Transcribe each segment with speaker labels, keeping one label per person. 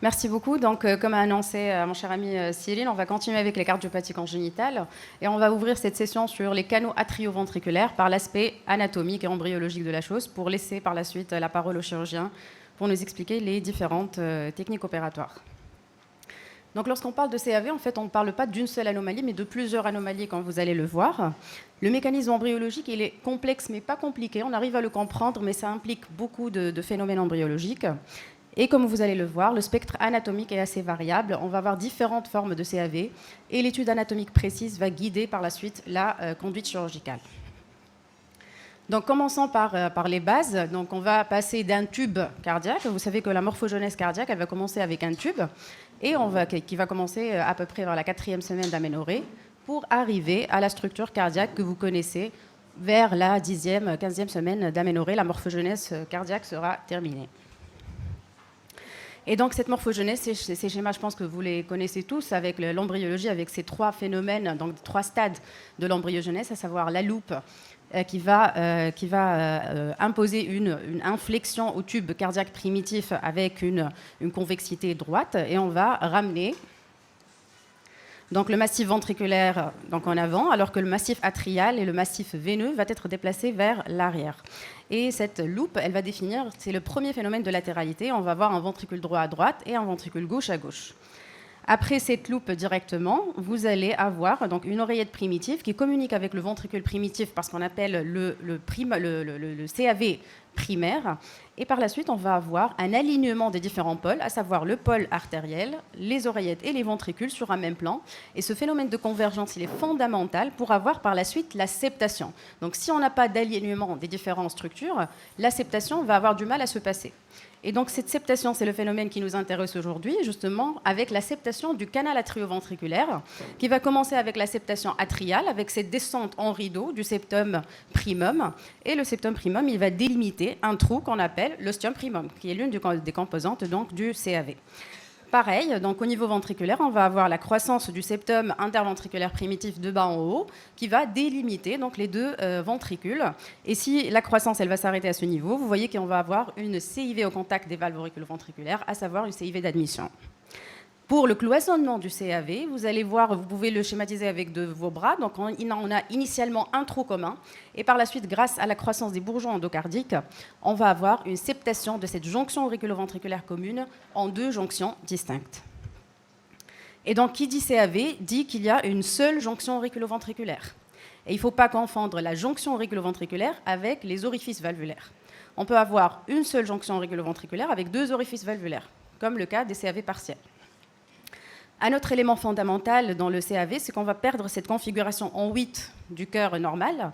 Speaker 1: Merci beaucoup. Donc, comme a annoncé mon cher ami Cyril, on va continuer avec les cardiopathies congénitales et on va ouvrir cette session sur les canaux atrioventriculaires par l'aspect anatomique et embryologique de la chose pour laisser par la suite la parole au chirurgien pour nous expliquer les différentes techniques opératoires. Donc, lorsqu'on parle de CAV, en fait, on ne parle pas d'une seule anomalie, mais de plusieurs anomalies, comme vous allez le voir. Le mécanisme embryologique, il est complexe, mais pas compliqué. On arrive à le comprendre, mais ça implique beaucoup de phénomènes embryologiques. Et comme vous allez le voir, le spectre anatomique est assez variable. On va avoir différentes formes de CAV et l'étude anatomique précise va guider par la suite la conduite chirurgicale. Donc, commençons par les bases. Donc, on va passer d'un tube cardiaque. Vous savez que la morphogenèse cardiaque, elle va commencer avec un tube et qui va commencer à peu près vers la 4e semaine d'aménorrhée pour arriver à la structure cardiaque que vous connaissez vers la 10e, 15e semaine d'aménorrhée. La morphogenèse cardiaque sera terminée. Et donc, cette morphogenèse, ces schémas, je pense que vous les connaissez tous avec l'embryologie, avec ces trois phénomènes, donc 3 stades de l'embryogenèse, à savoir la loupe qui va imposer une inflexion au tube cardiaque primitif avec une convexité droite, et on va ramener donc, le massif ventriculaire donc, en avant, alors que le massif atrial et le massif veineux va être déplacé vers l'arrière. Et cette loupe, elle va définir, c'est le premier phénomène de latéralité. On va avoir un ventricule droit à droite et un ventricule gauche à gauche. Après cette loupe directement, vous allez avoir donc, une oreillette primitive qui communique avec le ventricule primitif parce qu'on appelle le CAV primaire. Et par la suite, on va avoir un alignement des différents pôles, à savoir le pôle artériel, les oreillettes et les ventricules sur un même plan. Et ce phénomène de convergence, il est fondamental pour avoir par la suite la septation. Donc si on n'a pas d'alignement des différentes structures, la septation va avoir du mal à se passer. Et donc cette septation, c'est le phénomène qui nous intéresse aujourd'hui, justement, avec la septation du canal atrioventriculaire, qui va commencer avec la septation atriale, avec cette descente en rideau du septum primum. Et le septum primum, il va délimiter un trou qu'on appelle l'ostium primum, qui est l'une des composantes donc, du CAV. Pareil, donc au niveau ventriculaire, on va avoir la croissance du septum interventriculaire primitif de bas en haut qui va délimiter donc, les deux ventricules. Et si la croissance elle va s'arrêter à ce niveau, vous voyez qu'on va avoir une CIV au contact des valves auriculoventriculaires, à savoir une CIV d'admission. Pour le cloisonnement du CAV, vous allez voir, vous pouvez le schématiser avec vos bras. Donc on a initialement un trou commun. Et par la suite, grâce à la croissance des bourgeons endocardiques, on va avoir une septation de cette jonction auriculoventriculaire commune en 2 jonctions distinctes. Et donc, qui dit CAV dit qu'il y a une seule jonction auriculoventriculaire. Et il ne faut pas confondre la jonction auriculoventriculaire avec les orifices valvulaires. On peut avoir une seule jonction auriculoventriculaire avec 2 orifices valvulaires, comme le cas des CAV partiels. Un autre élément fondamental dans le CAV, c'est qu'on va perdre cette configuration en 8 du cœur normal.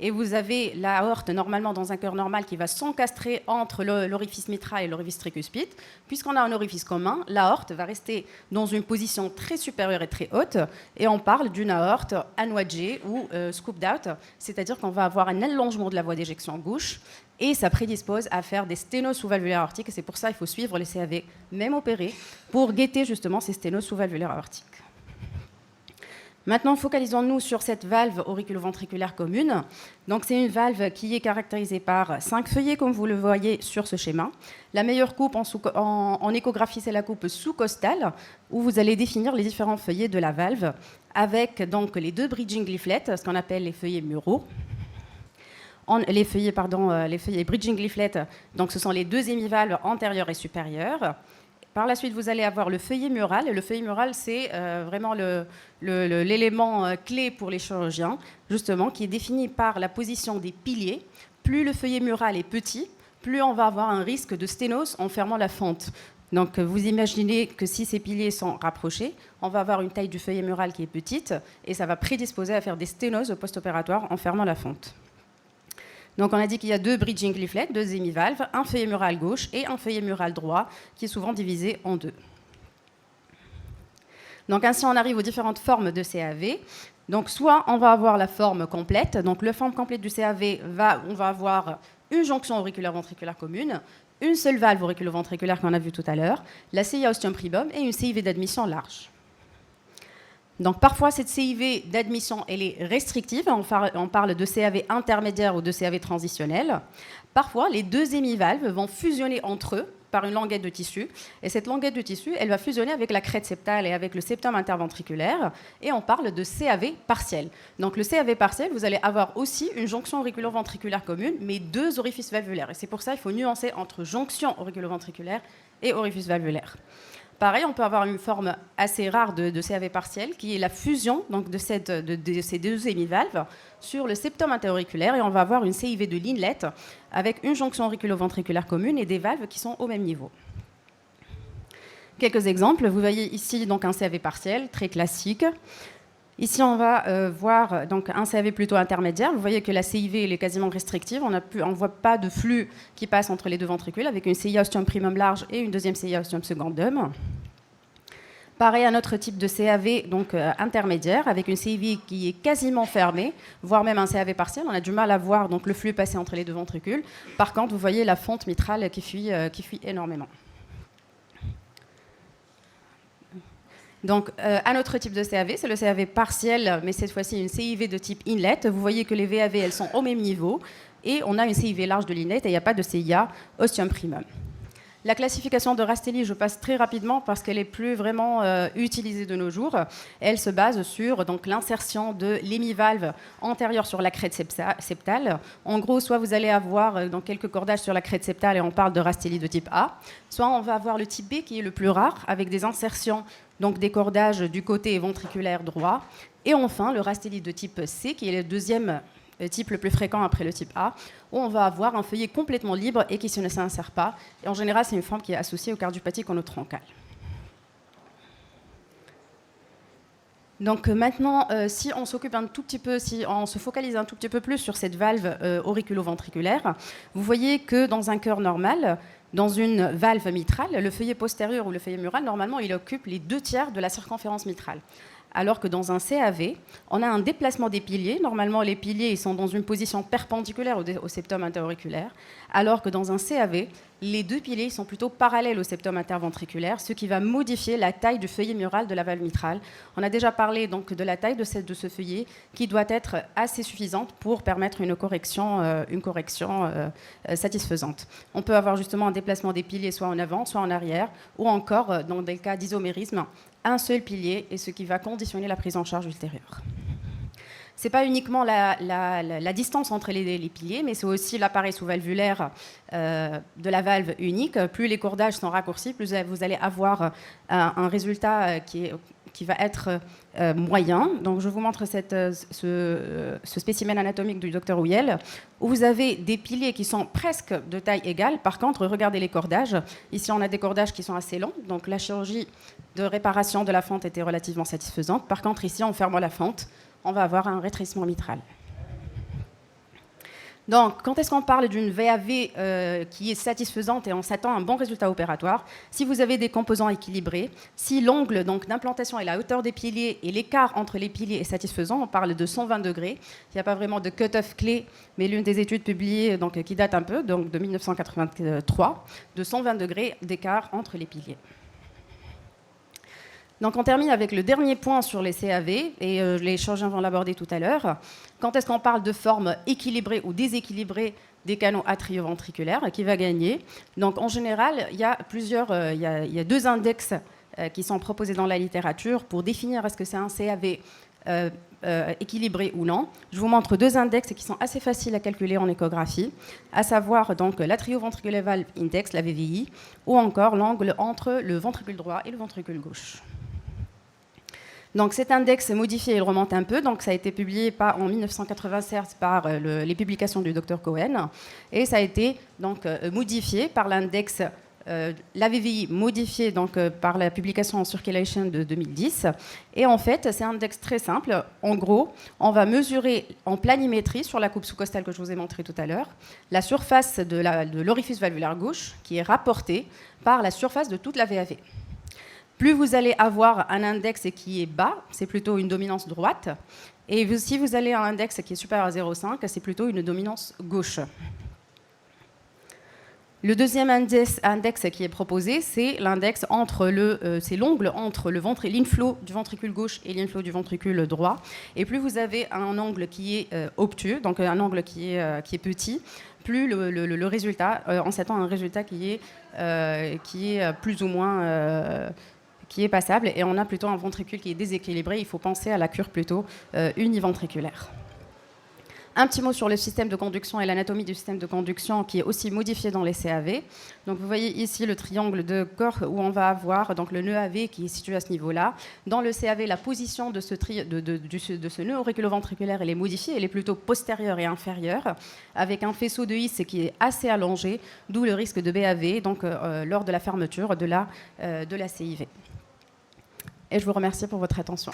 Speaker 1: Et vous avez l'aorte, normalement, dans un cœur normal, qui va s'encastrer entre l'orifice mitral et l'orifice tricuspide. Puisqu'on a un orifice commun, l'aorte va rester dans une position très supérieure et très haute. Et on parle d'une aorte unwedged ou scooped out, c'est-à-dire qu'on va avoir un allongement de la voie d'éjection gauche. Et ça prédispose à faire des sténoses sous-valvulaires aortiques. Et c'est pour ça qu'il faut suivre les CAV, même opérés, pour guetter justement ces sténoses sous-valvulaires aortiques. Maintenant, focalisons-nous sur cette valve auriculoventriculaire commune. Donc, c'est une valve qui est caractérisée par 5 feuillets, comme vous le voyez sur ce schéma. La meilleure coupe en échographie, c'est la coupe sous-costale, où vous allez définir les différents feuillets de la valve, avec donc les 2 bridging leaflets, ce qu'on appelle les feuillets muraux. Les feuillets bridging leaflets, donc ce sont les 2 hémivalves antérieures et supérieures. Par la suite, vous allez avoir le feuillet mural. Et le feuillet mural, c'est vraiment l'élément clé pour les chirurgiens, justement, qui est défini par la position des piliers. Plus le feuillet mural est petit, plus on va avoir un risque de sténose en fermant la fente. Donc, vous imaginez que si ces piliers sont rapprochés, on va avoir une taille du feuillet mural qui est petite, et ça va prédisposer à faire des sténoses post-opératoires en fermant la fente. Donc on a dit qu'il y a 2 bridging leaflets, 2 hémivalves, un feuillet mural gauche et un feuillet mural droit, qui est souvent divisé en 2. Donc ainsi on arrive aux différentes formes de CAV. Donc soit on va avoir la forme complète, donc la forme complète du CAV, on va avoir une jonction auriculaire-ventriculaire commune, une seule valve auriculoventriculaire qu'on a vue tout à l'heure, la CIA ostium primum et une CIV d'admission large. Donc parfois, cette CIV d'admission, elle est restrictive. On parle de CAV intermédiaire ou de CAV transitionnel. Parfois, les 2 hémivalves vont fusionner entre eux par une languette de tissu. Et cette languette de tissu, elle va fusionner avec la crête septale et avec le septum interventriculaire. Et on parle de CAV partiel. Donc le CAV partiel, vous allez avoir aussi une jonction auriculo-ventriculaire commune, mais deux orifices valvulaires. Et c'est pour ça qu'il faut nuancer entre jonction auriculo-ventriculaire et orifice valvulaire. Pareil, on peut avoir une forme assez rare de CAV partiel, qui est la fusion donc, de ces deux hémivalves sur le septum interauriculaire, et on va avoir une CIV de l'inlet avec une jonction auriculo-ventriculaire commune et des valves qui sont au même niveau. Quelques exemples. Vous voyez ici donc, un CAV partiel, très classique. Ici, on va voir donc, un CAV plutôt intermédiaire. Vous voyez que la CIV elle est quasiment restrictive. On ne voit pas de flux qui passe entre les deux ventricules, avec une CIA ostium primum large et une deuxième CIA ostium secundum. Pareil, un autre type de CAV donc, intermédiaire, avec une CIV qui est quasiment fermée, voire même un CAV partiel. On a du mal à voir donc, le flux passer entre les deux ventricules. Par contre, vous voyez la fente mitrale qui fuit énormément. Donc, un autre type de CAV, c'est le CAV partiel, mais cette fois-ci une CIV de type inlet. Vous voyez que les VAV, elles sont au même niveau, et on a une CIV large de l'inlet, et il n'y a pas de CIA ostium primum. La classification de Rastelli, je passe très rapidement parce qu'elle n'est plus vraiment utilisée de nos jours. Elle se base sur l'insertion de l'hémivalve antérieure sur la crête septale. En gros, soit vous allez avoir quelques cordages sur la crête septale et on parle de Rastelli de type A, soit on va avoir le type B qui est le plus rare avec des insertions, donc des cordages du côté ventriculaire droit. Et enfin, le Rastelli de type C qui est le deuxième type le plus fréquent après le type A, où on va avoir un feuillet complètement libre et qui ne s'insère pas. Et en général, c'est une forme qui est associée aux cardiopathies conotroncales. Donc maintenant, si on s'occupe un tout petit peu, si on se focalise un tout petit peu plus sur cette valve auriculo-ventriculaire, vous voyez que dans un cœur normal, dans une valve mitrale, le feuillet postérieur ou le feuillet mural, normalement, il occupe les 2/3 de la circonférence mitrale. Alors que dans un CAV, on a un déplacement des piliers. Normalement, les piliers ils sont dans une position perpendiculaire au septum interauriculaire, alors que dans un CAV, les deux piliers sont plutôt parallèles au septum interventriculaire, ce qui va modifier la taille du feuillet mural de la valve mitrale. On a déjà parlé donc de la taille de ce feuillet, qui doit être assez suffisante pour permettre une correction satisfaisante. On peut avoir justement un déplacement des piliers soit en avant, soit en arrière, ou encore, dans des cas d'isomérisme, un seul pilier, et ce qui va conditionner la prise en charge ultérieure. Ce n'est pas uniquement la distance entre les piliers, mais c'est aussi l'appareil sous-valvulaire de la valve unique. Plus les cordages sont raccourcis, plus vous allez avoir un résultat qui va être moyen. Donc, je vous montre ce spécimen anatomique du Dr Houel, où vous avez des piliers qui sont presque de taille égale. Par contre, regardez les cordages. Ici, on a des cordages qui sont assez longs. Donc, la chirurgie de réparation de la fente était relativement satisfaisante. Par contre, ici, en fermant la fente, on va avoir un rétrécissement mitral. Donc, quand est-ce qu'on parle d'une VAV qui est satisfaisante et on s'attend à un bon résultat opératoire? Si vous avez des composants équilibrés, si l'angle d'implantation et la hauteur des piliers et l'écart entre les piliers est satisfaisant, on parle de 120 degrés. Il n'y a pas vraiment de cut-off clé, mais l'une des études publiées qui date un peu, donc de 1983, de 120 degrés d'écart entre les piliers. Donc on termine avec le dernier point sur les CAV, et les chirurgiens vont l'aborder tout à l'heure. Quand est-ce qu'on parle de forme équilibrée ou déséquilibrée des canaux atrioventriculaires, qui va gagner? Donc en général, il y a deux index qui sont proposés dans la littérature pour définir est-ce que c'est un CAV équilibré ou non. Je vous montre deux index qui sont assez faciles à calculer en échographie, à savoir donc l'atrioventricular valve index, la VVI, ou encore l'angle entre le ventricule droit et le ventricule gauche. Donc cet index est modifié, il remonte un peu. Donc ça a été publié en 1996 par les publications du Dr Cohen, et ça a été donc modifié par l'index la VVI modifié par la publication en Circulation de 2010. Et en fait, c'est un index très simple. En gros, on va mesurer en planimétrie, sur la coupe sous-costale que je vous ai montrée tout à l'heure, la surface de l'orifice valvulaire gauche, qui est rapportée par la surface de toute la VAV. Plus vous allez avoir un index qui est bas, c'est plutôt une dominance droite. Et si vous allez à un index qui est supérieur à 0,5, c'est plutôt une dominance gauche. Le deuxième index qui est proposé, c'est l'index c'est l'angle entre l'inflow du ventricule gauche et l'inflow du ventricule droit. Et plus vous avez un angle qui est obtus, donc un angle qui est petit, plus le résultat, on s'attend à un résultat qui est plus ou moins qui est passable, et on a plutôt un ventricule qui est déséquilibré. Il faut penser à la cure plutôt univentriculaire. Un petit mot sur le système de conduction et l'anatomie du système de conduction qui est aussi modifié dans les CAV. Donc vous voyez ici le triangle de Koch où on va avoir donc le nœud AV qui est situé à ce niveau-là. Dans le CAV, la position de ce nœud auriculoventriculaire elle est modifiée, elle est plutôt postérieure et inférieure, avec un faisceau de His qui est assez allongé, d'où le risque de BAV donc, lors de la fermeture de la CIV. Et je vous remercie pour votre attention.